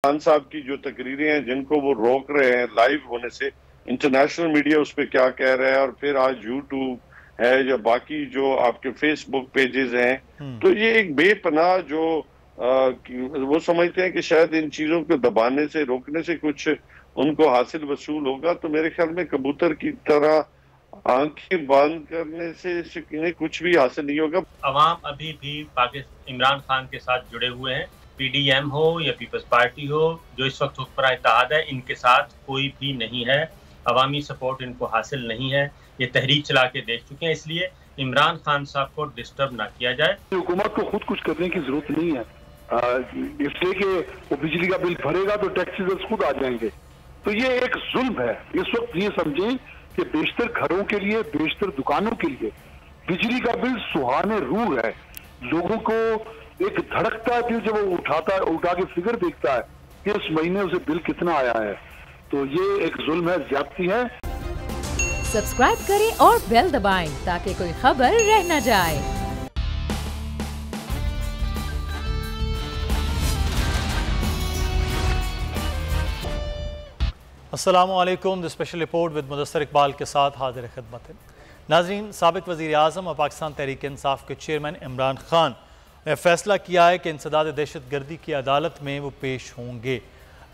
खान साहब की जो तकरीरें हैं जिनको वो रोक रहे हैं लाइव होने से, इंटरनेशनल मीडिया उस पर क्या कह रहा है, और फिर आज यूट्यूब है या बाकी जो आपके फेसबुक पेजेस हैं, तो ये एक बेपनाह जो वो समझते हैं कि शायद इन चीजों को दबाने से, रोकने से कुछ उनको हासिल वसूल होगा। तो मेरे ख्याल में कबूतर की तरह आंखें बंद करने से इन्हें कुछ भी हासिल नहीं होगा। अवाम अभी भी पाकिस्तान इमरान खान के साथ जुड़े हुए हैं। पीडीएम हो या पीपल्स पार्टी हो, जो इस वक्त हुक्मरान इत्तेहाद है, इनके साथ कोई भी नहीं है। अवामी सपोर्ट इनको हासिल नहीं है। ये तहरीक चला के देख चुके हैं, इसलिए इमरान खान साहब को डिस्टर्ब ना किया जाए। हुकूमत को खुद कुछ करने की जरूरत नहीं है, इसलिए कि वो बिजली का बिल भरेगा तो टैक्सेस खुद आ जाएंगे। तो ये एक जुल्म है। इस वक्त ये समझें कि बेशतर घरों के लिए, बेशतर दुकानों के लिए बिजली का बिल सुहाने रूह है। लोगों को एक धड़कता है कि जब वो उठा के फिगर देखता है कि इस महीने उसे बिल कितना आया है। तो ये एक जुल्म है, ज्यादती है। सब्सक्राइब करें और बेल दबाएं ताकि कोई खबर रह न जाए। अस्सलामुअलैकुम। The special report with Mudassar Iqbal के साथ हाजिर खिदमत है। नाज़रीन, साबिक़ वज़ीर आज़म और पाकिस्तान तहरीक इंसाफ के चेयरमैन इमरान खान ने फैसला किया है कि इंसदाद दहशत गर्दी की अदालत में वो पेश होंगे।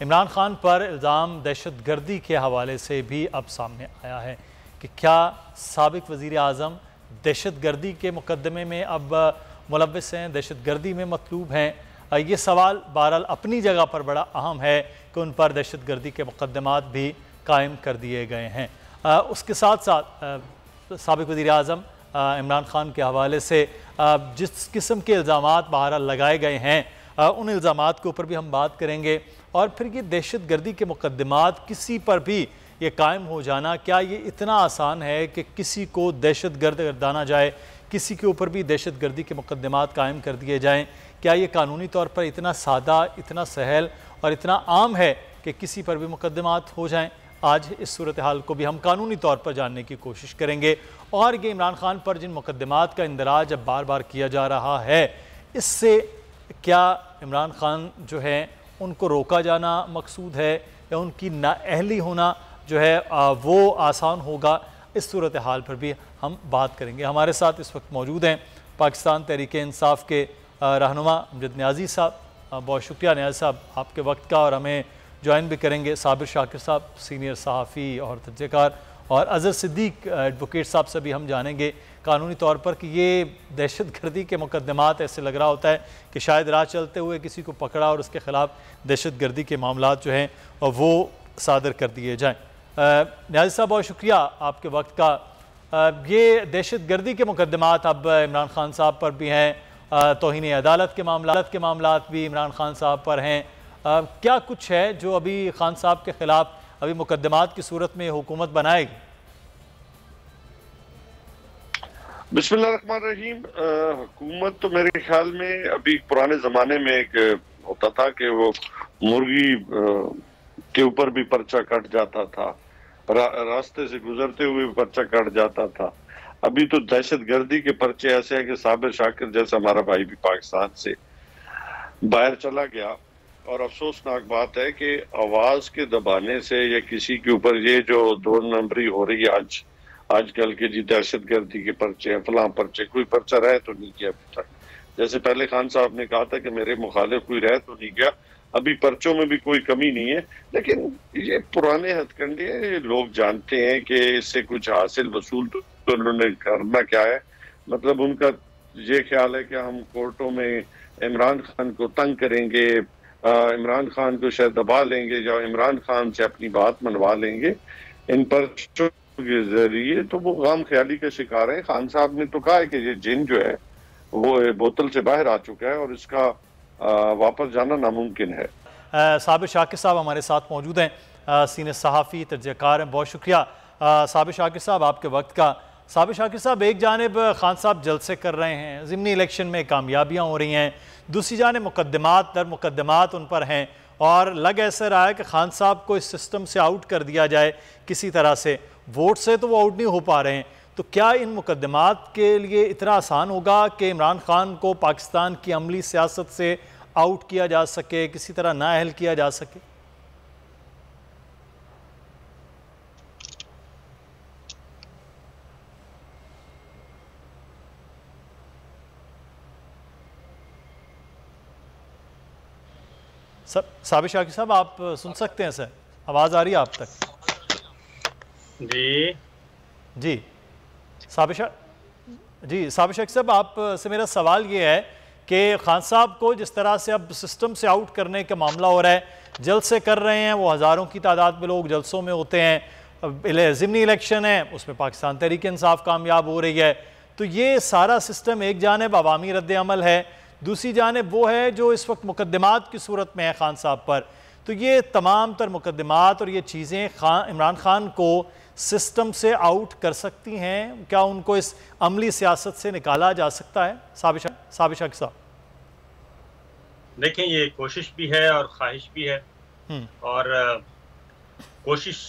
इमरान खान पर इल्ज़ाम दहशत गर्दी के हवाले से भी अब सामने आया है कि क्या साबिक़ वज़ीर आज़म दहशत गर्दी के मुकदमे में अब मुलव्वस हैं, दहशत गर्दी में मतलूब हैं। ये सवाल बहरहाल अपनी जगह पर बड़ा अहम है कि उन पर दहशत गर्दी के मुकदमात भी कायम कर दिए गए हैं। उसके साथ साथ साबिक़ वज़ीर आज़म इमरान खान के हवाले से जिस किस्म के इल्ज़ामात बहरहाल लगाए गए हैं, उन इल्ज़ामात के ऊपर भी हम बात करेंगे। और फिर ये दहशत गर्दी के मुकदमात किसी पर भी ये कायम हो जाना, क्या ये इतना आसान है कि किसी को दहशत गर्द गर्दाना जाए, किसी के ऊपर भी दहशत गर्दी के मुकदमात कायम कर दिए जाएँ? क्या ये कानूनी तौर पर इतना सादा, इतना सहल और इतना आम है कि किसी पर भी मुकदमात हो जाएँ? आज इस सूरत हाल को भी हम कानूनी तौर पर जानने की कोशिश करेंगे। और ये इमरान खान पर जिन मुकदमात का इंदराज अब बार बार किया जा रहा है, इससे क्या इमरान खान जो है उनको रोका जाना मकसूद है या उनकी नाअहली होना जो है वो आसान होगा? इस सूरत हाल पर भी हम बात करेंगे। हमारे साथ इस वक्त मौजूद हैं पाकिस्तान तहरीक इंसाफ के रहनुमा अमजद न्याजी साहब। बहुत शुक्रिया न्याजी साहब आपके वक्त का। और हमें ज्वाइन भी करेंगे साबिर शाकिर साहब, सीनियर सहाफ़ी और तजज़ियेकार, और अज़हर सिद्दीक एडवोकेट साहब से भी हम जानेंगे कानूनी तौर पर कि ये दहशत गर्दी के मुकदमात, ऐसे लग रहा होता है कि शायद राह चलते हुए किसी को पकड़ा और उसके ख़िलाफ़ दहशत गर्दी के मामलात जो हैं वो सादर कर दिए जाएँ। न्याज़ी साहब बहुत शुक्रिया आपके वक्त का। ये दहशत गर्दी के मुकदमात अब इमरान खान साहब पर भी हैं, तौहीन अदालत के मामलात भी इमरान खान साहब पर हैं। क्या कुछ है जो अभी खान साहब के ख़िलाफ़ अभी मुकदमात की सूरत में हुकूमत बनाएगी? बिस्मिल्लाहिर्रहमानिर्रहीम। हुकूमत तो मेरे ख्याल में अभी पुराने ज़माने में एक होता था कि वो मुर्गी के ऊपर भी पर्चा कट जाता था, रास्ते से गुजरते हुए भी पर्चा कट जाता था। अभी तो दहशत गर्दी के पर्चे ऐसे हैं कि साबिर शाकिर जैसा हमारा भाई भी पाकिस्तान से बाहर चला गया। और अफसोसनाक बात है कि आवाज के दबाने से या किसी के ऊपर ये जो 2 नंबरी हो रही है आजकल के, जी दहशत गर्दी के पर्चे हैं, फलां पर्चे, कोई पर्चा रह तो नहीं गया अभी तक। जैसे पहले खान साहब ने कहा था कि मेरे मुखालिफ कोई रह तो नहीं गया, अभी पर्चों में भी कोई कमी नहीं है। लेकिन ये पुराने हथकंडे हैं, ये लोग जानते हैं कि इससे कुछ हासिल वसूल तो उन्होंने करना क्या है। मतलब उनका ये ख्याल है कि हम कोर्टों में इमरान खान को तंग करेंगे, इमरान खान को शायद दबा लेंगे या इमरान खान से अपनी बात मनवा लेंगे इन पर्चों के जरिए। तो वो गाम ख्याली का शिकार है। खान साहब ने तो कहा है कि ये जिन जो है वो बोतल से बाहर आ चुका है और इसका वापस जाना नामुमकिन है। साबिर शाकिर साहब हमारे साथ मौजूद हैं, सीनियर सहाफ़ी, तजज़ियेकार हैं। बहुत शुक्रिया साबिर शाकिर साहब आपके वक्त का। साबिर शाकिर साहब, एक जानिब खान साहब जलसे कर रहे हैं, ज़िमनी इलेक्शन में कामयाबियाँ हो रही हैं, दूसरी जानिब मुकदमात दर मुकदमात उन पर हैं, और लग ऐसा रहा है कि खान साहब को इस सिस्टम से आउट कर दिया जाए किसी तरह से। वोट से तो वो आउट नहीं हो पा रहे हैं। तो क्या इन मुकदमात के लिए इतना आसान होगा कि इमरान खान को पाकिस्तान की अमली सियासत से आउट किया जा सके, किसी तरह नाअहल किया जा सके? साबिर शाकिर साहब, आप सुन सकते हैं सर? आवाज़ आ रही है आप तक? जी साबिर शाकिर साहब, आप से मेरा सवाल ये है कि खान साहब को जिस तरह से अब सिस्टम से आउट करने का मामला हो रहा है, जलसे कर रहे हैं, वो हज़ारों की तादाद में लोग जलसों में होते हैं, ज़िमनी इलेक्शन है उसमें पाकिस्तान तहरीक इंसाफ कामयाब हो रही है, तो ये सारा सिस्टम एक जानिब अवामी रद्द-ए-अमल है, दूसरी जानिब वो है जो इस वक्त मुकदमात की सूरत में है खान साहब पर। तो ये तमाम तर मुकदमात और ये चीज़ें इमरान खान को सिस्टम से आउट कर सकती हैं? क्या उनको इस अमली सियासत से निकाला जा सकता है? साबिर शाकिर साहब, देखें, ये कोशिश भी है और ख्वाहिश भी है, और कोशिश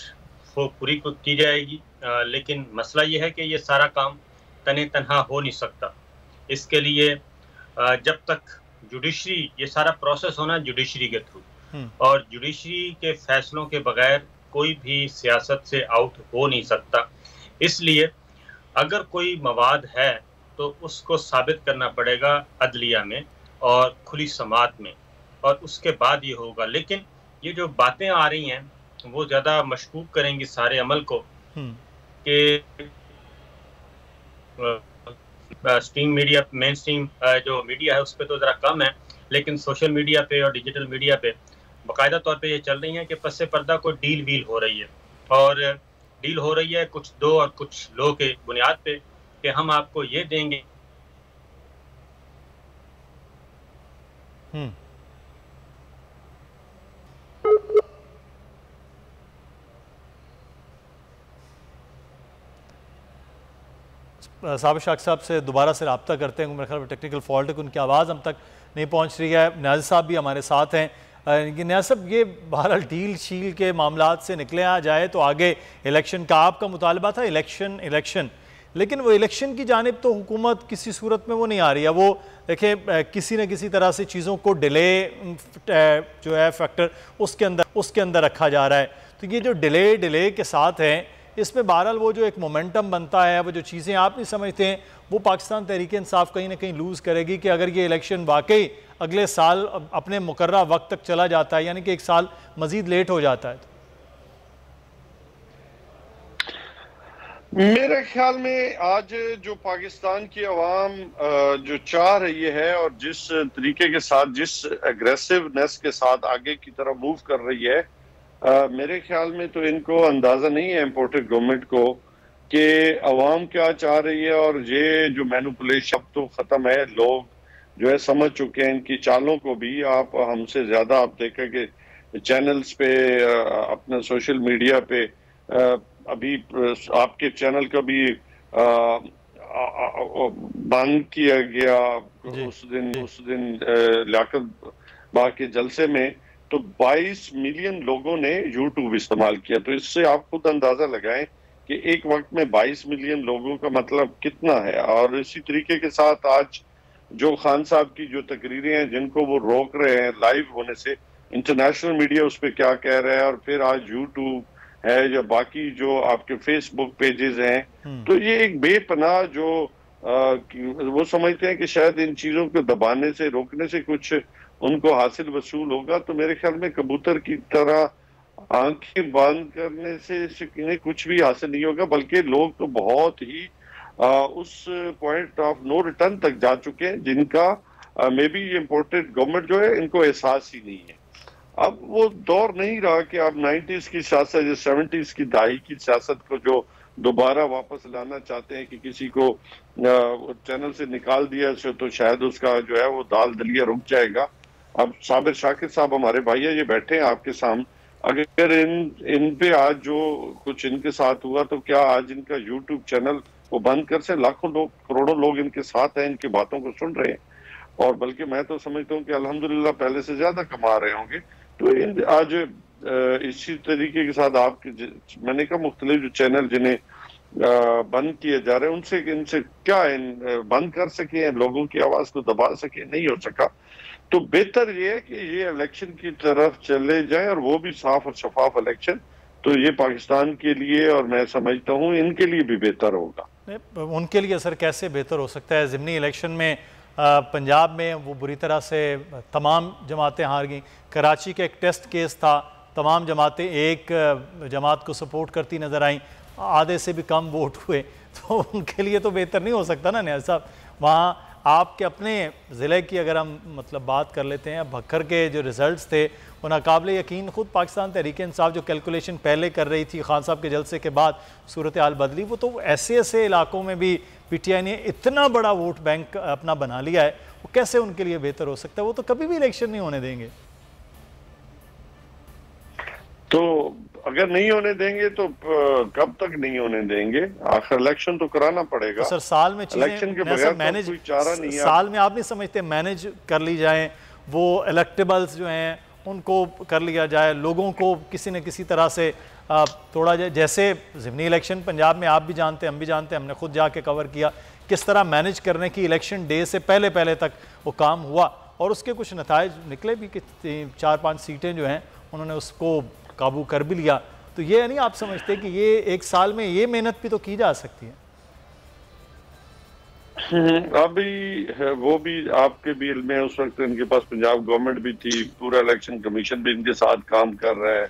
वो पूरी की जाएगी, लेकिन मसला ये है कि ये सारा काम तने तनहा हो नहीं सकता। इसके लिए जब तक जुडिशरी, ये सारा प्रोसेस होना जुडिशरी के थ्रू, और जुडिशरी के फैसलों के बगैर कोई भी सियासत से आउट हो नहीं सकता। इसलिए अगर कोई मवाद है तो उसको साबित करना पड़ेगा अदलिया में और खुली समात में, और उसके बाद ये होगा। लेकिन ये जो बातें आ रही हैं वो ज़्यादा मशकूक करेंगी सारे अमल को कि स्ट्रीम मीडिया, मेन स्ट्रीम जो मीडिया है उस पर तो ज़रा कम है, लेकिन सोशल मीडिया पे और डिजिटल मीडिया पे बाकायदा तौर पे ये चल रही हैं कि पस्से पर्दा कोई डील वील हो रही है, और डील हो रही है कुछ दो और कुछ लो के बुनियाद पे कि हम आपको ये देंगे। साबिर शाकिर साहब से दोबारा से रब्ता करते हैं, मेरे ख्याल में टेक्निकल फॉल्ट है, उनकी आवाज़ हम तक नहीं पहुंच रही है। न्याज़ साहब भी हमारे साथ हैं। न्याज़ साहब, ये बहरहाल डील शील के मामलात से निकले आ जाए तो आगे इलेक्शन का आपका मुतालबा था, इलेक्शन, लेकिन वो इलेक्शन की जानिब तो हुकूमत किसी सूरत में वो नहीं आ रही है। वो देखिए किसी न किसी तरह से चीज़ों को डिले जो है फैक्टर उसके अंदर रखा जा रहा है। तो ये जो डिले के साथ हैं, इसमें बहरहाल वो जो एक मोमेंटम बनता है, वो जो चीज़ें आप नहीं समझते हैं, वो पाकिस्तान तहरीक इंसाफ कहीं ना कहीं लूज़ करेगी कि अगर ये इलेक्शन वाकई अगले साल अपने मुकर्रर वक्त तक चला जाता है, यानी कि एक साल मज़ीद लेट हो जाता है। मेरे ख्याल में आज जो पाकिस्तान की आवाम जो चाह रही है और जिस तरीके के साथ, जिस एग्रेसिवनेस के साथ आगे की तरफ मूव कर रही है, मेरे ख्याल में तो इनको अंदाजा नहीं है इम्पोर्टेड गवर्नमेंट को कि अवाम क्या चाह रही है, और ये जो मैनिपुलेशन अब तो खत्म है, लोग जो है समझ चुके हैं इनकी चालों को भी। आप हमसे ज्यादा आप देखें कि चैनल्स पे, अपने सोशल मीडिया पे, अभी आपके चैनल का भी बंद किया गया उस दिन लियाकत बाग के जलसे में, तो 22 मिलियन लोगों ने यूट्यूब इस्तेमाल किया। तो इससे आप खुद अंदाजा लगाएं कि एक वक्त में 22 मिलियन लोगों का मतलब कितना है। और इसी तरीके के साथ आज जो खान साहब की जो तकरीरें हैं जिनको वो रोक रहे हैं लाइव होने से, इंटरनेशनल मीडिया उस पर क्या कह रहा है, और फिर आज यूट्यूब है या बाकी जो आपके फेसबुक पेजेस हैं, तो ये एक बेपनाह जो वो समझते हैं कि शायद इन चीजों को दबाने से, रोकने से कुछ उनको हासिल वसूल होगा। तो मेरे ख्याल में कबूतर की तरह आंखें बंद करने से इन्हें कुछ भी हासिल नहीं होगा, बल्कि लोग तो बहुत ही उस पॉइंट ऑफ नो रिटर्न तक जा चुके हैं जिनका मे बी इम्पोर्टेड गवर्नमेंट जो है इनको एहसास ही नहीं है। अब वो दौर नहीं रहा कि आप 90s की सियासत या 70s की दहाई की सियासत को जो दोबारा वापस लाना चाहते हैं कि किसी को चैनल से निकाल दिया तो शायद उसका जो है वो दाल दलिया रुक जाएगा। अब साबिर शाकिर साहब हमारे भाई है, ये बैठे हैं आपके सामने, अगर इन पे आज जो कुछ इनके साथ हुआ तो क्या आज इनका यूट्यूब चैनल वो बंद कर से? लाखों लोग, करोड़ों लोग इनके साथ हैं, इनकी बातों को सुन रहे हैं, और बल्कि मैं तो समझता हूँ कि अल्हम्दुलिल्लाह पहले से ज्यादा कमा रहे होंगे। तो आज इसी तरीके के साथ आपके मैंने कहा मुख्तलिफ जो चैनल जिन्हें बंद किए जा रहे हैं, उनसे इनसे क्या बंद कर सके, लोगों की आवाज को दबा सके, नहीं हो सका। तो बेहतर ये है कि ये इलेक्शन की तरफ चले जाए और वो भी साफ और शफाफ इलेक्शन, तो ये पाकिस्तान के लिए और मैं समझता हूँ इनके लिए भी बेहतर होगा। उनके लिए सर कैसे बेहतर हो सकता है? ज़िमनी इलेक्शन में पंजाब में वो बुरी तरह से तमाम जमातें हार गईं। कराची का एक टेस्ट केस था, तमाम जमातें एक जमात को सपोर्ट करती नज़र आईं, आधे से भी कम वोट हुए, तो उनके लिए तो बेहतर नहीं हो सकता ना नियाज़ साहब। वहाँ आपके अपने ज़िले की अगर हम मतलब बात कर लेते हैं, भक्कर के जो रिज़ल्ट्स थे वो नाकाबिले यकीन, ख़ुद पाकिस्तान तहरीक इंसाफ जो कैलकुलेशन पहले कर रही थी खान साहब के जलसे के बाद सूरत हाल बदली, वो तो ऐसे ऐसे इलाकों में भी PTI ने इतना बड़ा वोट बैंक अपना बना लिया है, वो कैसे उनके लिए बेहतर हो सकता है? वो तो कभी भी इलेक्शन नहीं होने देंगे। तो अगर नहीं होने देंगे तो कब तक नहीं होने देंगे? आखिर इलेक्शन तो कराना पड़ेगा। तो सर साल में इलेक्शन के बगैर मैनेज कोई चारा नहीं है। साल में आप नहीं समझते मैनेज कर ली जाए, वो इलेक्टेबल्स जो हैं उनको कर लिया जाए, लोगों को किसी न किसी तरह से थोड़ा जैसे ज़िमनी इलेक्शन पंजाब में आप भी जानते हैं, हम भी जानते हैं, हमने खुद जाके कवर किया किस तरह मैनेज करने की इलेक्शन डे से पहले पहले तक वो काम हुआ और उसके कुछ नताइज निकले भी कि 4-5 सीटें जो हैं उन्होंने उसको काबू कर भी लिया। तो ये नहीं आप समझते कि ये एक साल में ये मेहनत भी तो की जा सकती है? अभी वो भी आपके भी इल्म में उस वक्त इनके पास पंजाब गवर्नमेंट भी थी, पूरा इलेक्शन कमीशन भी इनके साथ काम कर रहा है,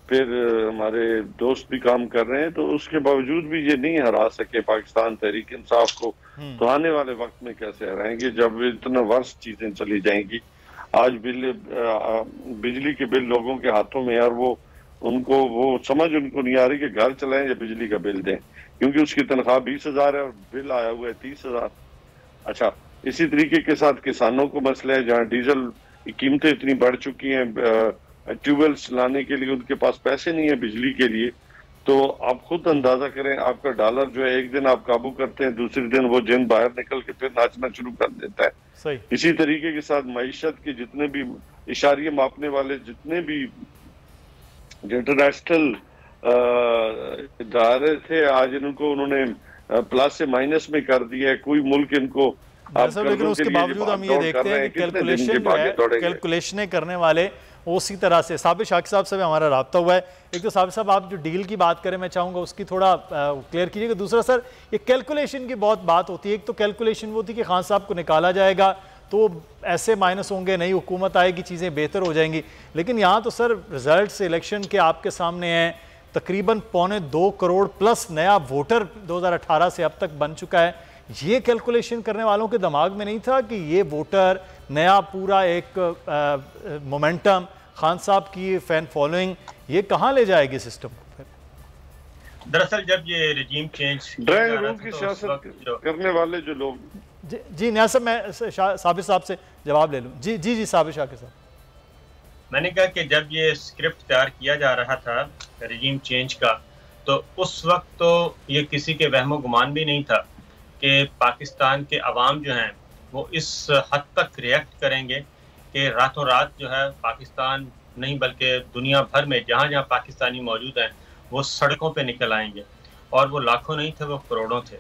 फिर हमारे दोस्त भी काम कर रहे हैं, तो उसके बावजूद भी ये नहीं हरा सके पाकिस्तान तहरीक इंसाफ को। तो आने वाले वक्त में कैसे हराएंगे जब इतना वर्ष चीजें चली जाएंगी। आज बिजली के बिल लोगों के हाथों में है और वो उनको वो समझ उनको नहीं आ रही कि घर चलाएं या बिजली का बिल दें, क्योंकि उसकी तनख्वाह 20,000 है और बिल आया हुआ है 30,000। अच्छा, इसी तरीके के साथ किसानों को मसला है, जहाँ डीजल की कीमतें इतनी बढ़ चुकी हैं, ट्यूबवेल्स लाने के लिए उनके पास पैसे नहीं है बिजली के लिए। तो आप खुद अंदाजा करें, आपका डॉलर जो है एक दिन आप काबू करते हैं, दूसरे दिन वो जिन बाहर निकल के फिर नाचना शुरू कर देता है। सही। इसी तरीके के साथ मईशत के जितने भी इशारिये मापने वाले जितने भी इंटरनेशनल इदारे थे, आज इनको उन्होंने प्लस से माइनस में कर दिया है। कोई मुल्क इनको लेकिन उसके बावजूद हम ये देखते हैं कि कैलकुलेशन जो है, कैलकुलेशनें करने वाले उसी तरह से। साबिर शाकिर साहब से भी हमारा रब्ता हुआ है। एक तो साबिर साहब आप जो डील की बात करें, मैं चाहूँगा उसकी थोड़ा क्लियर कीजिएगा। दूसरा सर, ये कैलकुलेशन की बहुत बात होती है। एक तो कैलकुलेशन वो थी कि खान साहब को निकाला जाएगा तो ऐसे माइनस होंगे, नई हुकूमत आएगी, चीज़ें बेहतर हो जाएंगी। लेकिन यहाँ तो सर रिजल्ट्स इलेक्शन के आपके सामने हैं, तकरीबन 2.25 करोड़ प्लस नया वोटर 2018 से अब तक बन चुका है। ये कैलकुलेशन करने वालों के दिमाग में नहीं था कि ये वोटर नया पूरा एक मोमेंटम, खान साहब की फैन फॉलोइंग, ये कहाँ ले जाएगी सिस्टम को? फिर दरअसल जब ये रजीम चेंज ड्राइंग रूम की सियासत करने वाले जो लोग, जी न्याज साहब, मैं साबिर साहब से जवाब ले लूँ। जी साबिर शाकिर साहब, मैंने कहा कि जब ये स्क्रिप्ट तैयार किया जा रहा था रजीम चेंज का, तो उस वक्त तो ये किसी के वहमो गुमान भी नहीं था कि पाकिस्तान के अवाम जो हैं वो इस हद तक रिएक्ट करेंगे कि रातों रात जो है पाकिस्तान नहीं बल्कि दुनिया भर में जहाँ जहाँ पाकिस्तानी मौजूद हैं वो सड़कों पे निकल आएंगे। और वो लाखों नहीं थे, वो करोड़ों थे।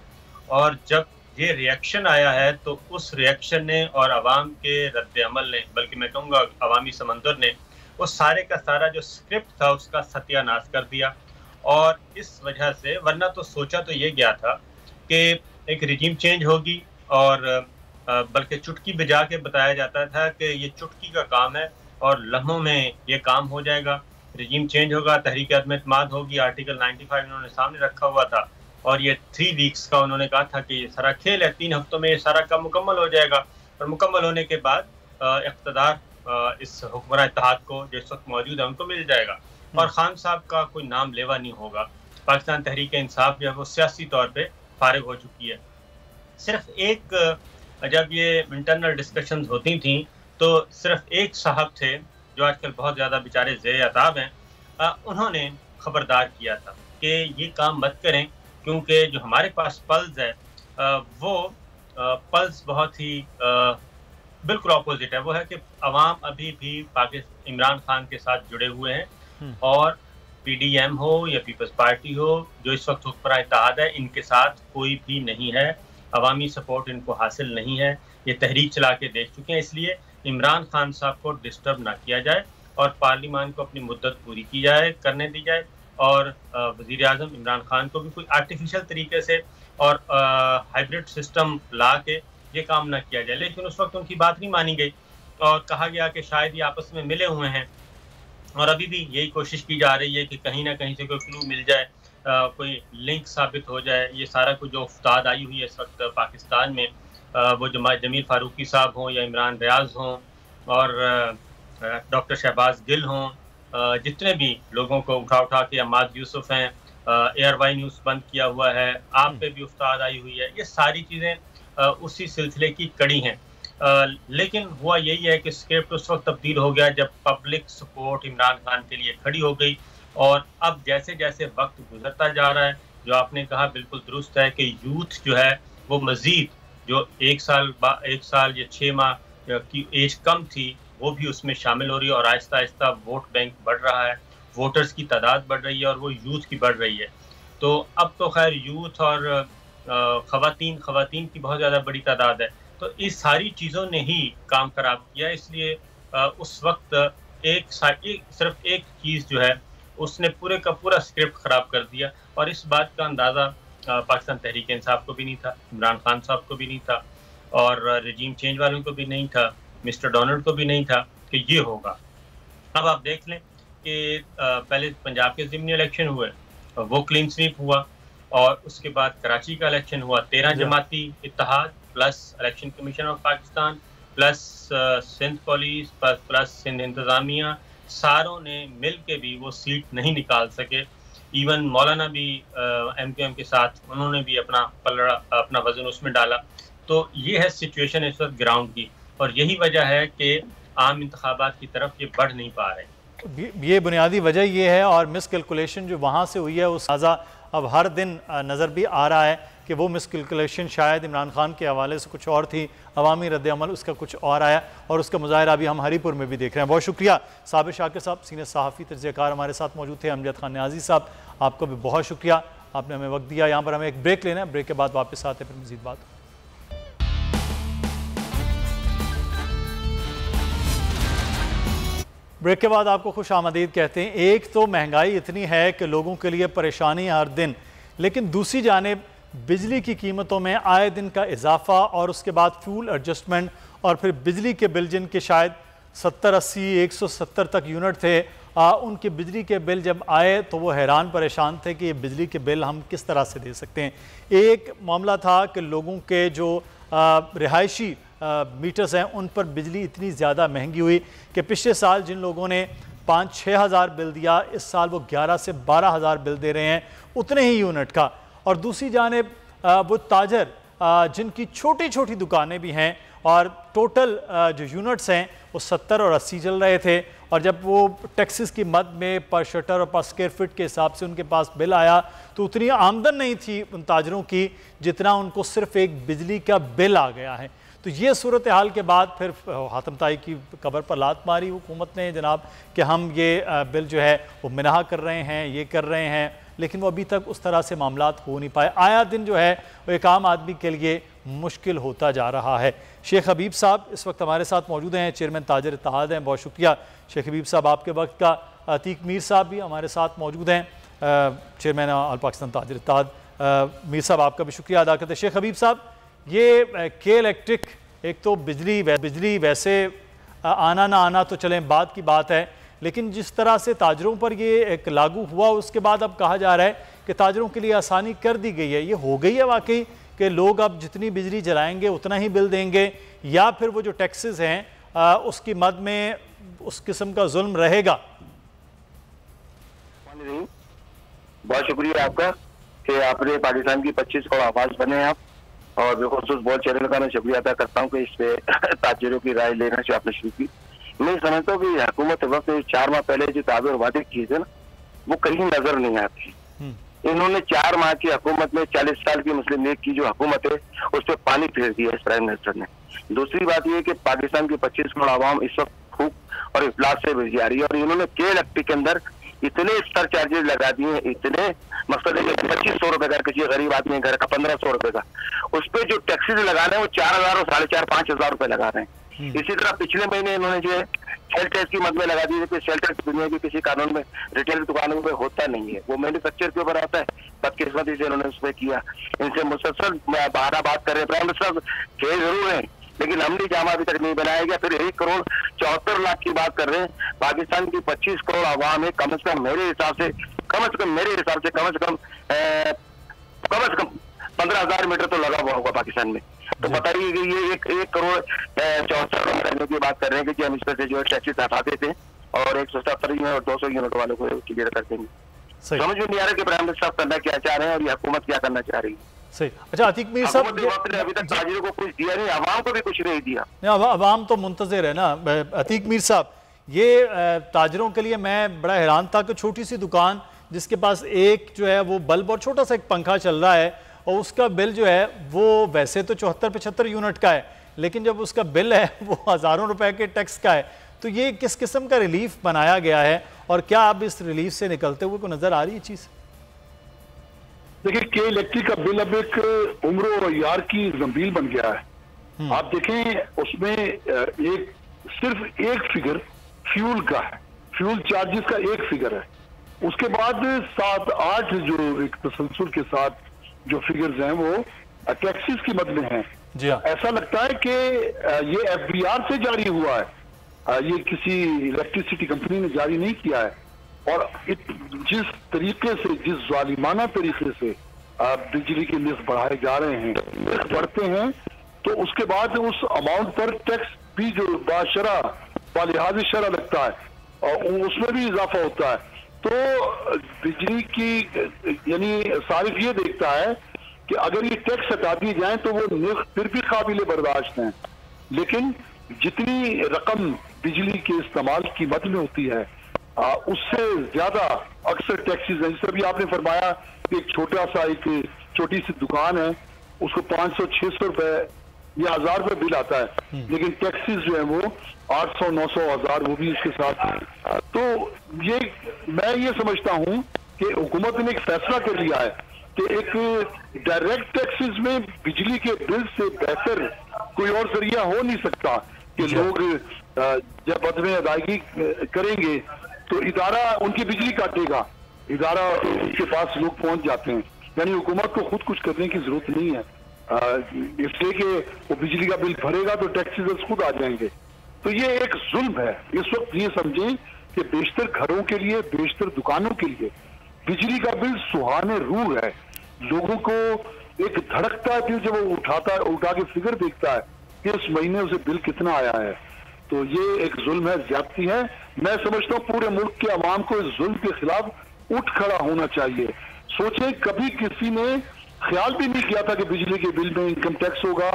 और जब ये रिएक्शन आया है तो उस रिएक्शन ने और अवाम के रद्द अमल ने, बल्कि मैं कहूँगा अवामी समंदर ने, वो सारे का सारा जो स्क्रिप्ट था उसका सत्यानाश कर दिया। और इस वजह से, वरना तो सोचा तो ये गया था कि एक रिजीम चेंज होगी, और बल्कि चुटकी बजा के बताया जाता था कि ये चुटकी का काम है और लम्हों में ये काम हो जाएगा, रिजीम चेंज होगा, तहरीक अदम-ए-इत्तेमाद होगी, आर्टिकल 95 इन्होंने सामने रखा हुआ था। और ये 3 वीक्स का उन्होंने कहा था कि ये सारा खेल है, 3 हफ्तों में ये सारा काम मुकम्मल हो जाएगा। और मुकम्मल होने के बाद इक़्तिदार इस हुक्मरान इत्तेहाद को जो इस वक्त मौजूद है उनको मिल जाएगा और खान साहब का कोई नाम लेवा नहीं होगा। पाकिस्तान तहरीक इंसाफ जो है वो सियासी तौर पे फारिग हो चुकी है। सिर्फ एक, जब ये इंटरनल डिस्कशंस होती थी तो सिर्फ एक साहब थे जो आजकल बहुत ज़्यादा बेचारे ज़ेर अताब हैं, उन्होंने खबरदार किया था कि ये काम मत करें, क्योंकि जो हमारे पास पल्स है वो पल्स बहुत ही बिल्कुल अपोजिट है। वो है कि अवाम अभी भी पाकिस्तान इमरान खान के साथ जुड़े हुए हैं और PDM हो या पीपल्स पार्टी हो, जो इस वक्त हुक्मरान इत्तेहाद है, इनके साथ कोई भी नहीं है। अवामी सपोर्ट इनको हासिल नहीं है, ये तहरीक चला के देख चुके हैं। इसलिए इमरान खान साहब को डिस्टर्ब ना किया जाए और पार्लियामान को अपनी मुद्दत पूरी की जाए, करने दी जाए, और वज़ीर आज़म इमरान खान को भी कोई आर्टिफिशियल तरीके से और हाइब्रिड सिस्टम ला के ये काम ना किया जाए। लेकिन उस वक्त उनकी बात नहीं मानी गई और कहा गया कि शायद ये आपस में मिले हुए हैं, और अभी भी यही कोशिश की जा रही है कि कहीं ना कहीं से कोई क्लू मिल जाए, कोई लिंक साबित हो जाए। ये सारा कुछ जो उफ्ताद आई हुई है इस वक्त पाकिस्तान में, वो जमील फारूकी साहब हों या इमरान रियाज हों और डॉक्टर शहबाज गिल हों, जितने भी लोगों को उठा के, अम्माद यूसुफ हैं, एयरवाई न्यूज़ बंद किया हुआ है, आप पे भी उफ्ताद आई हुई है, ये सारी चीज़ें उसी सिलसिले की कड़ी हैं। लेकिन हुआ यही है कि स्क्रिप्ट उस वक्त तब्दील हो गया जब पब्लिक सपोर्ट इमरान खान के लिए खड़ी हो गई, और अब जैसे जैसे वक्त गुजरता जा रहा है, जो आपने कहा बिल्कुल दुरुस्त है कि यूथ जो है वो मज़ीद जो एक साल या 6 माह की एज कम थी वो भी उसमें शामिल हो रही है, और आहिस्ता आहिस्ता वोट बैंक बढ़ रहा है, वोटर्स की तादाद बढ़ रही है और वो यूथ की बढ़ रही है। तो अब तो खैर यूथ और ख़वातीन की बहुत ज़्यादा बड़ी तादाद है। तो इस सारी चीज़ों ने ही काम ख़राब किया, इसलिए उस वक्त सिर्फ एक चीज़ जो है उसने पूरे का पूरा स्क्रिप्ट ख़राब कर दिया, और इस बात का अंदाज़ा पाकिस्तान तहरीक इंसाफ को भी नहीं था, इमरान खान साहब को भी नहीं था, और रजीम चेंज वालों को भी नहीं था, मिस्टर डोनाल्ड को भी नहीं था कि ये होगा। अब आप देख लें कि पहले पंजाब के ज़िमनी इलेक्शन हुए, वो क्लीन स्वीप हुआ, और उसके बाद कराची का इलेक्शन हुआ, 13 जमाती इत्तेहाद plus election commission of Pakistan plus Sindh police plus Sindh इंतज़ामिया, सारों ने मिल के भी वो सीट नहीं निकाल सके। इवन मौलाना भी MQM के साथ उन्होंने भी अपना वजन उसमें डाला। तो ये है सिचुएशन इस वक्त ग्राउंड की, और यही वजह है कि आम इंतखाबात की तरफ ये बढ़ नहीं पा रहे। ये बुनियादी वजह ये है, और मिसकैलकुलेशन जो वहाँ से हुई है उस ताज़ा अब हर दिन नज़र भी आ रहा है कि वो मिसकैलकुलेशन शायद इमरान खान के हवाले से कुछ और थी, अवामी रद्द-ए-अमल उसका कुछ और आया, और उसका मुज़ाहिरा अभी हम हरीपुर में भी देख रहे हैं। बहुत शुक्रिया साबिर शाकिर साहब, सीनियर सहाफ़ी तजज़ियाकार हमारे साथ मौजूद थे। अमजद खान न्याज़ी साहब, आपको भी बहुत शुक्रिया, आपने हमें वक्त दिया। यहाँ पर हमें एक ब्रेक लेना है, ब्रेक के बाद वापस आते हैं, फिर मज़ीद बात। ब्रेक के बाद आपको खुश आमदीद कहते हैं। एक तो महंगाई इतनी है कि लोगों के लिए परेशानी हर दिन, लेकिन दूसरी जानिब बिजली की कीमतों में आए दिन का इजाफा, और उसके बाद फ्यूल एडजस्टमेंट, और फिर बिजली के बिल जिनके शायद 70, 80, 170 तक यूनिट थे, उनके बिजली के बिल जब आए तो वो हैरान परेशान थे कि ये बिजली के बिल हम किस तरह से दे सकते हैं। एक मामला था कि लोगों के जो रिहायशी मीटर्स हैं उन पर बिजली इतनी ज़्यादा महंगी हुई कि पिछले साल जिन लोगों ने 5-6 हज़ार बिल दिया, इस साल वो 11 से 12 हज़ार बिल दे रहे हैं उतने ही यूनिट का। और दूसरी जानिब वो ताजर जिनकी छोटी छोटी दुकानें भी हैं, और टोटल जो यूनिट्स हैं वो 70 और 80 चल रहे थे, और जब वो टैक्सेस की मद में पर शटर और पर स्क्वायर फिट के हिसाब से उनके पास बिल आया तो उतनी आमदन नहीं थी उन ताजरों की जितना उनको सिर्फ एक बिजली का बिल आ गया है। तो ये सूरत हाल के बाद फिर हातम ताई की कबर पर लात मारी हुकूमत ने जनाब कि हम ये बिल जो है वो मिनाहा कर रहे हैं, ये कर रहे हैं, लेकिन वो अभी तक उस तरह से मामलात हो नहीं पाए। आया दिन जो है वो एक आम आदमी के लिए मुश्किल होता जा रहा है। शेख हबीब साहब इस वक्त हमारे साथ मौजूद हैं, चेयरमैन ताजर इत्तेहाद हैं, बहुत शुक्रिया शेख हबीब साहब आपके वक्त का। अतीक मीर साहब भी हमारे साथ मौजूद हैं, चेयरमैन ऑल पाकिस्तान ताजर इत्तेहाद। मीर साहब आपका भी शुक्रिया अदा करते हैं। शेख हबीब साहब, ये के इलेक्ट्रिक, एक तो बिजली वैसे आना ना आना तो चलें बात की बात है, लेकिन जिस तरह से ताजरों पर ये एक लागू हुआ उसके बाद अब कहा जा रहा है कि ताजरों के लिए आसानी कर दी गई है। ये हो गई है वाकई कि लोग अब जितनी बिजली जलाएंगे उतना ही बिल देंगे, या फिर वो जो टैक्सेस हैं उसकी मद में उस किस्म का जुल्म रहेगा? बहुत शुक्रिया आपका कि आपने पाकिस्तान की 25 करोड़ आवाज बने आप, और बेखसूस बहुत चैनल का मैं शुक्रिया अदा करता हूँ कि इस पे ताजरों की राय लेना से आपने शुरू की। मैं समझता हूँ कि हुकूमत वक्त 4 माह पहले जो दावे और वादे किए थे ना, वो कहीं नजर नहीं आती। इन्होंने 4 माह की हुकूमत में 40 साल की मुस्लिम लीग की जो हुकूमत है उस पर पानी फेर दिया इस प्राइम मिनिस्टर ने। दूसरी बात यह कि पाकिस्तान की 25 करोड़ आवाम इस वक्त भूख और इफलास से बेच जा रही है, और इन्होंने के इलेक्ट्रिक के अंदर इतने स्तर चार्जेस लगा दिए हैं, इतने मकसद है कि 2500 रुपए का किसी गरीब आदमी घर का 1500 रुपए का, उस पर जो टैक्सेस लगा रहे हैं वो 4000 और 4500-5000 रुपए लगा रहे हैं। इसी तरह पिछले महीने इन्होंने जो है सेल टैक्स की मद में लगा दी कि सेल टैक्स दुनिया के किसी कानून में रिटेल दुकानों में होता नहीं है, वो मैन्युफैक्चर के ऊपर आता है। बदकिस्मती से इन्होंने उसमें किया। इनसे मुसलसल बहाना बात कर रहे हैं, प्राइम मिनिस्टर थे जरूर है लेकिन अमली जामा अभी तक नहीं बनाया गया। फिर 1 करोड़ 74 लाख की बात कर रहे हैं। पाकिस्तान की 25 करोड़ आवाम है, कम से कम मेरे हिसाब से कम से कम 15,000 मीटर तो लगा हुआ होगा पाकिस्तान में। तो बताइए कि ये 1 करोड़ 74 लाख रहने की बात कर रहे हैं कि हम इस पर से जो है टैक्सेस हटा देते हैं और 177 यूनिट और 200 यूनिट वालों को क्लियर कर देंगे। समझ में नहीं आ रहा कि प्राइम मिनिस्टर करना क्या चाह रहे हैं और ये हुकूमत क्या करना चाह रही है। सही। अच्छा अतीक मीर साहब, अभी तक ताजिरों को कुछ दिया नहीं, अवाम को भी कुछ नहीं दिया। अवाम तो मुंतज़िर है ना। अतीक मीर साहब, ये ताजरों के लिए मैं बड़ा हैरान था कि छोटी सी दुकान जिसके पास एक जो है वो बल्ब और छोटा सा एक पंखा चल रहा है और उसका बिल जो है वो वैसे तो 74-75 यूनिट का है, लेकिन जब उसका बिल है वो हज़ारों रुपए के टैक्स का है। तो ये किस किस्म का रिलीफ बनाया गया है और क्या अब इस रिलीफ से निकलते हुए को नजर आ रही है चीज? देखिए, के इलेक्ट्रिक का बिल अब एक उम्र और यार की जंबील बन गया है। आप देखें उसमें सिर्फ एक फिगर फ्यूल का है, फ्यूल चार्जेस का एक फिगर है। उसके बाद 7-8 जो एक तसलसल के साथ जो फिगर्स हैं वो टैक्सेस की मद में हैं। जी हाँ। ऐसा लगता है कि ये FBR से जारी हुआ है, ये किसी इलेक्ट्रिसिटी कंपनी ने जारी नहीं किया है। और जिस तरीके से, जिस जालिमाना तरीके से बिजली के लिस्ट बढ़ाए जा रहे हैं, बढ़ते हैं, तो उसके बाद उस अमाउंट पर टैक्स भी जो बाशरा बालिहाज शरा लगता है और उसमें भी इजाफा होता है। तो बिजली की यानी सारिफ ये देखता है कि अगर ये टैक्स हटा दिए जाए तो वो निर्ख फिर भी काबिल बर्दाश्त हैं, लेकिन जितनी रकम बिजली के इस्तेमाल की मद में होती है उससे ज्यादा अक्सर टैक्सेस हैं। जैसे भी आपने फरमाया कि एक छोटी सी दुकान है, उसको 500-600 रुपए या 1000 रुपए बिल आता है, लेकिन टैक्सेस जो है वो 800-900-1000 वो भी इसके साथ है। तो ये मैं ये समझता हूँ कि हुकूमत ने एक फैसला कर लिया है कि एक डायरेक्ट टैक्सेस में बिजली के बिल से बेहतर कोई और जरिया हो नहीं सकता कि लोग जब अदम अदायगी करेंगे तो इदारा उनकी बिजली काटेगा, इदारा के पास लोग पहुंच जाते हैं। यानी हुकूमत को खुद कुछ करने की जरूरत नहीं है, इसलिए कि वो बिजली का बिल भरेगा तो टैक्सेस खुद आ जाएंगे। तो ये एक जुल्म है। इस वक्त ये समझें कि बेशतर घरों के लिए, बेशतर दुकानों के लिए बिजली का बिल सुहाने रूह है। लोगों को एक धड़कता है कि जब वो उठा के फिगर देखता है कि इस महीने उसे बिल कितना आया है। तो ये एक जुल्म है, ज्यादती है। मैं समझता हूँ पूरे मुल्क के अवाम को इस जुल्म के खिलाफ उठ खड़ा होना चाहिए। सोचे, कभी किसी ने ख्याल भी नहीं किया था कि बिजली के बिल में इनकम टैक्स होगा,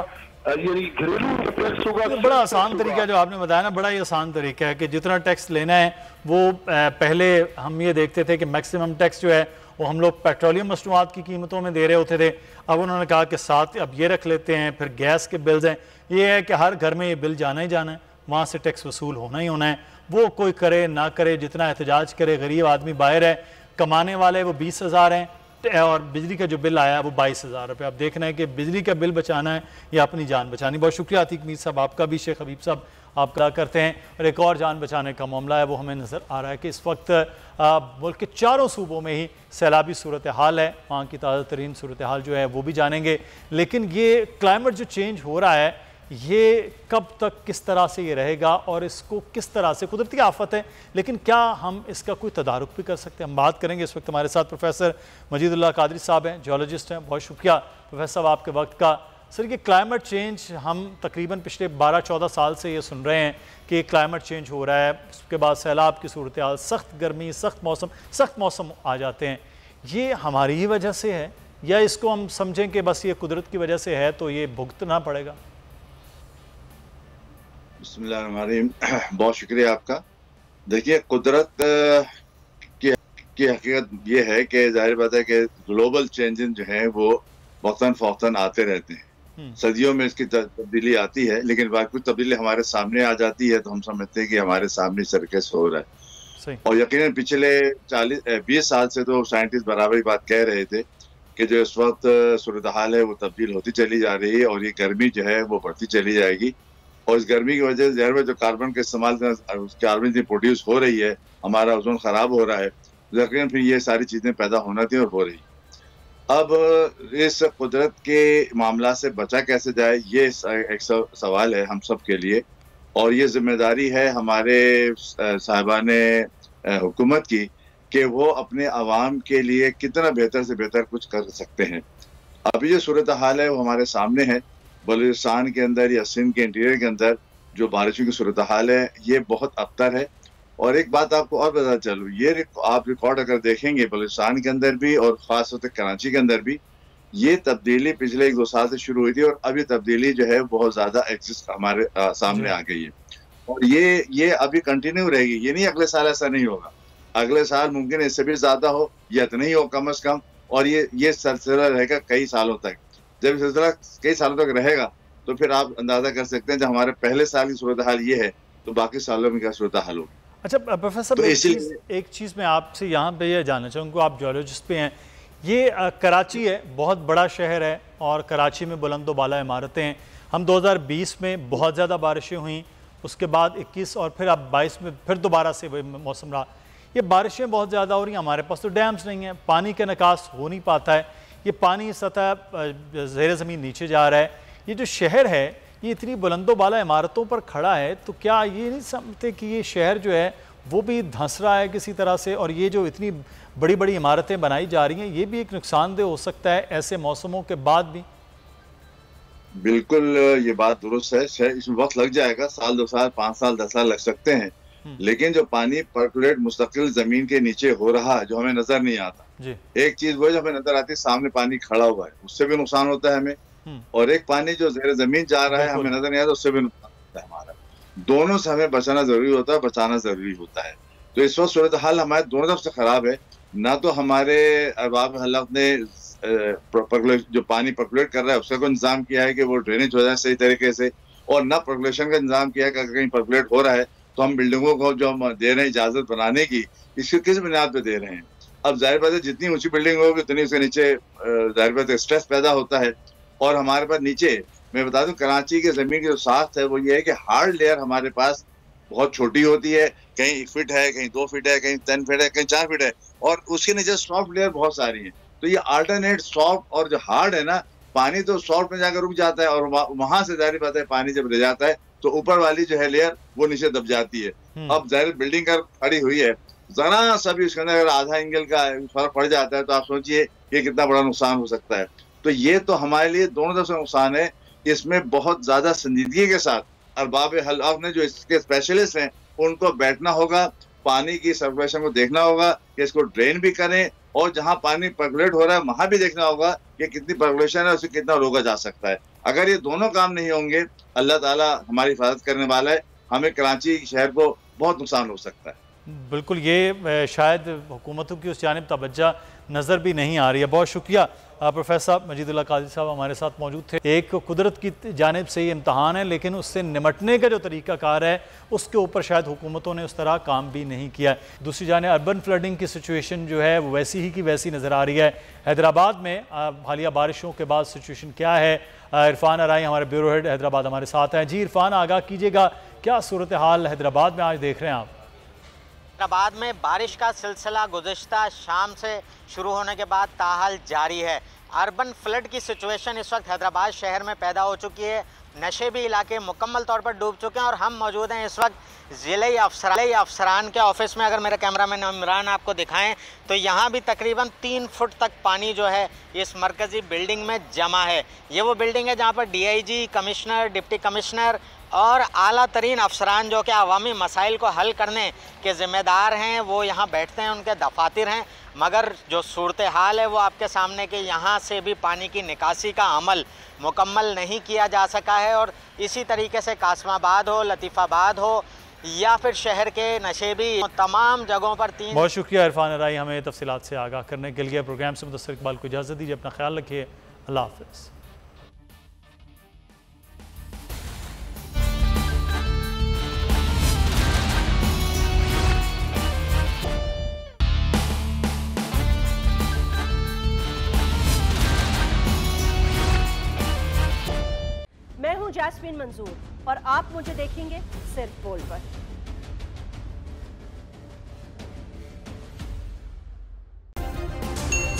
यानी घरेलू टैक्स होगा। बड़ा आसान तरीका जो आपने बताया ना, बड़ा ही आसान तरीका है कि जितना टैक्स लेना है वो पहले हम ये देखते थे कि मैक्सिमम टैक्स जो है वो हम लोग पेट्रोलियम मसनूआत की कीमतों में दे रहे होते थे। अब उन्होंने कहा कि साथ अब ये रख लेते हैं, फिर गैस के बिल्स हैं। ये है कि हर घर में ये बिल जाना ही जाना है, वहाँ से टैक्स वसूल होना ही होना है। वो कोई करे ना करे, जितना एहतजाज करे, गरीब आदमी बाहर है, कमाने वाले वो 20,000 हैं और बिजली का जो बिल आया है वो 22,000 रुपये। अब देखना है कि बिजली का बिल बचाना है या अपनी जान बचानी। बहुत शुक्रिया अतीक मीर साहब, आपका भी। शेख हबीब साहब आप क्या करते हैं? और एक और जान बचाने का मामला है, वो हमें नज़र आ रहा है कि इस वक्त मुल्क के चारों सूबों में ही सैलाबी सूरत हाल है। वहाँ की ताज़ा तरीन सूरत हाल जो है वो भी जानेंगे। लेकिन ये क्लाइमेट जो चेंज हो रहा है, ये कब तक किस तरह से ये रहेगा और इसको किस तरह से, कुदरती आफत है लेकिन क्या हम इसका कोई तदारुक भी कर सकते हैं? हम बात करेंगे। इस वक्त हमारे साथ प्रोफेसर मजीदुल्लाह कादरी साहब हैं, जियोलॉजिस्ट हैं। बहुत शुक्रिया प्रोफेसर साहब आपके वक्त का। सर, ये क्लाइमेट चेंज हम तकरीबन पिछले 12-14 साल से ये सुन रहे हैं कि क्लाइमेट चेंज हो रहा है, उसके बाद सैलाब की सूरत हाल, सख्त गर्मी, सख्त मौसम आ जाते हैं। ये हमारी ही वजह से है या इसको हम समझें कि बस ये कुदरत की वजह से है तो ये भुगतना पड़ेगा? बिस्मिल्लाहिर्रहमानिर्रहीम। बहुत शुक्रिया आपका। देखिए, कुदरत की हकीकत ये है कि जाहिर बात है कि ग्लोबल चेंजेस जो हैं वो वक्तन फ़ौक्तन आते रहते हैं। सदियों में इसकी तब्दीली आती है, लेकिन बाकी तब्दीली हमारे सामने आ जाती है तो हम समझते हैं कि हमारे सामने सर्कस हो रहा है। और यकीनन पिछले 20 साल से तो साइंटिस्ट बराबर ही बात कह रहे थे कि जो इस वक्त सूरत हाल है वो तब्दील होती चली जा रही है और ये गर्मी जो है वो बढ़ती चली जाएगी। और इस गर्मी की वजह से जहर में जो कार्बन के इस्तेमाल कार्बन प्रोड्यूस हो रही है, हमारा ओजोन खराब हो रहा है, यकीन फिर ये सारी चीजें पैदा होना थी और हो रही। अब इस कुदरत के मामला से बचा कैसे जाए, ये एक सवाल है हम सब के लिए, और ये जिम्मेदारी है हमारे साहिबाने हुकूमत की कि वो अपने आवाम के लिए कितना बेहतर से बेहतर कुछ कर सकते हैं। अभी जो सूरत हाल है वो हमारे सामने है। बलूचिस्तान के अंदर या सिंध के इंटीरियर के अंदर जो बारिशों की सूरत हाल है ये बहुत अबतर है। और एक बात आपको और बता चलूँ, ये आप रिकॉर्ड अगर देखेंगे बलूचिस्तान के अंदर भी और खास तौर से कराची के अंदर भी, ये तब्दीली पिछले 1-2 साल से शुरू हुई थी और अब ये तब्दीली जो है बहुत ज्यादा एग्जिस्ट हमारे सामने आ गई है और ये अभी कंटिन्यू रहेगी। ये नहीं अगले साल ऐसा नहीं होगा, अगले साल मुमकिन इससे भी ज्यादा हो या इतना ही हो कम अज कम, और ये सिलसिला रहेगा कई सालों तक। जब सिलसिला कई सालों तक रहेगा तो फिर आप अंदाजा कर सकते हैं जब हमारे पहले साल की सूरत हाल ये है तो बाकी सालों में क्या सूरत हाल होगी। अच्छा प्रोफेसर, तो एक चीज़ मैं आपसे यहाँ पे ये जानना चाहूँगा, आप जियोलॉजिस्ट पे हैं, ये कराची है, बहुत बड़ा शहर है और कराची में बुलंदो बाला इमारतें हैं। हम 2020 में बहुत ज़्यादा बारिशें हुई, उसके बाद 21 और फिर अब 22 में फिर दोबारा से मौसम रहा। ये बारिशें बहुत ज़्यादा हो रही हैं, हमारे पास तो डैम्स नहीं हैं, पानी का निकास हो नहीं पाता है, ये पानी सतह ज़ेर ज़मीन नीचे जा रहा है। ये जो शहर है ये इतनी बुलंदो बाला इमारतों पर खड़ा है, तो क्या ये नहीं समझते कि ये शहर जो है वो भी धंस रहा है किसी तरह से, और ये जो इतनी बड़ी बड़ी इमारतें बनाई जा रही हैं ये भी एक नुकसानदेह हो सकता है ऐसे मौसमों के बाद भी? बिल्कुल ये बात दुरुस्त है, इसमें वक्त लग जाएगा, साल 2 साल 5 साल 10 साल लग सकते हैं, लेकिन जो पानी पर्कुलेट मुस्तकिल जमीन के नीचे हो रहा है जो हमें नजर नहीं आता जी। एक चीज वो जो हमें नजर आती है सामने पानी खड़ा हुआ है, उससे भी नुकसान होता है हमें, और एक पानी जो ज़ेरे जमीन जा रहा है हमें नजर नहीं आता, उससे भी नुकसान होता है हमारा। दोनों से हमें बचाना जरूरी होता है, बचाना जरूरी होता है। तो इस वक्त सूरत हाल हमारे दोनों तरफ से खराब है, ना तो हमारे अरबाब हल्लत ने जो पानी पर्कुलेट कर रहा है उसका कोई इंतजाम किया है कि वो ड्रेनेज हो जाए सही तरीके से, और ना पर्कुलेशन का इंतजाम किया है कि अगर कहीं पर्कुलेट हो रहा है तो हम बिल्डिंगों को जो हम दे रहे हैं इजाजत बनाने की, इसकी किस बुनियाद पे दे रहे हैं। अब जाहिर बात है जितनी ऊंची बिल्डिंग होगी उतनी उसके नीचे जाहिर बात है स्ट्रेस पैदा होता है, और हमारे पास नीचे मैं बता दूं कराची के जमीन की जो साख्त है वो ये है कि हार्ड लेयर हमारे पास बहुत छोटी होती है, कहीं 1 फीट है, कहीं 2 फीट है, कहीं 10 फीट है, कहीं 4 फीट है, और उसके नीचे सॉफ्ट लेयर बहुत सारी है। तो ये अल्टरनेट सॉफ्ट और जो हार्ड है ना, पानी तो सॉफ्ट में जाकर रुक जाता है और वहां से जाहिर बात है पानी जब ले जाता है तो ऊपर वाली जो है लेयर वो नीचे दब जाती है। अब जाहिर बिल्डिंग कर खड़ी हुई है, जरा सा भी उसके अंदर अगर आधा एंगल का फर्क पड़ जाता है तो आप सोचिए ये कितना बड़ा नुकसान हो सकता है। तो ये तो हमारे लिए दोनों तरफ से नुकसान है, इसमें बहुत ज्यादा संजीदगी के साथ अरबाब हल्लाफ ने जो इसके स्पेशलिस्ट हैं उनको बैठना होगा, पानी की सर्कुलेशन को देखना होगा कि इसको ड्रेन भी करें, और जहां पानी पर्कुलेट हो रहा है वहां भी देखना होगा कि कितनी पर्कुलेशन है, उसे कितना रोका जा सकता है। अगर ये दोनों काम नहीं होंगे, अल्लाह ताला हमारी हिफाजत करने वाला है, हमें कराची शहर को बहुत नुकसान हो सकता है। बिल्कुल, ये शायद हुकूमतों की उस जानिब तवज्जो नज़र भी नहीं आ रही है। बहुत शुक्रिया प्रोफेसर मजीदुल्लाह काजी साहब हमारे साथ मौजूद थे। एक कुदरत की जानिब से ये इम्तहान है, लेकिन उससे निमटने का जो तरीक़ाकार है उसके ऊपर शायद हुकूमतों ने उस तरह काम भी नहीं किया है। दूसरी जानिब अर्बन फ्लडिंग की सिचुएशन जो है वो वैसी ही की वैसी नज़र आ रही है। हैदराबाद में हालिया बारिशों के बाद सिचुएशन क्या है, इरफान अराई हमारे ब्यूरो हेड हैदराबाद हमारे साथ हैं। जी इरफान, आगाह कीजिएगा, क्या सूरत हाल हैदराबाद में आज देख रहे हैं आप? हैदराबाद में बारिश का सिलसिला गुज़िश्ता शाम से शुरू होने के बाद ताहाल जारी है। अर्बन फ्लड की सिचुएशन इस वक्त हैदराबाद शहर में पैदा हो चुकी है, नशेबी इलाके मुकम्मल तौर पर डूब चुके हैं, और हम मौजूद हैं इस वक्त ज़िले अफसरान के ऑफिस में। अगर मेरे कैमरामैन इमरान आपको दिखाएं तो यहाँ भी तकरीबन 3 फुट तक पानी जो है इस मरकज़ी बिल्डिंग में जमा है। ये वो बिल्डिंग है जहाँ पर DIG, कमिश्नर, डिप्टी कमिश्नर और आला तरीन अफसरान जो कि अवामी मसाइल को हल करने के ज़िम्मेदार हैं वो यहाँ बैठते हैं, उनके दफातर हैं। मगर जो सूरत हाल है वो आपके सामने कि यहाँ से भी पानी की निकासी का अमल मुकम्मल नहीं किया जा सका है, और इसी तरीके से कासमाबाद हो, लतीफ़ाबाद हो या फिर शहर के नशेबी तमाम जगहों पर 3। बहुत शुक्रिया इरफान अराई हमें तफसीलात से आगाह करने के लिए। प्रोग्राम से मुदस्सिर इकबाल को इजाज़त दीजिए, अपना ख्याल रखिए, अल्लाह हाफ़िज़। मैं हूं जैस्मिन यास्मीन मंजूर और आप मुझे देखेंगे सिर्फ बोल पर।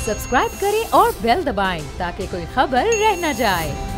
सब्सक्राइब करें और बेल दबाएं ताकि कोई खबर रह न जाए।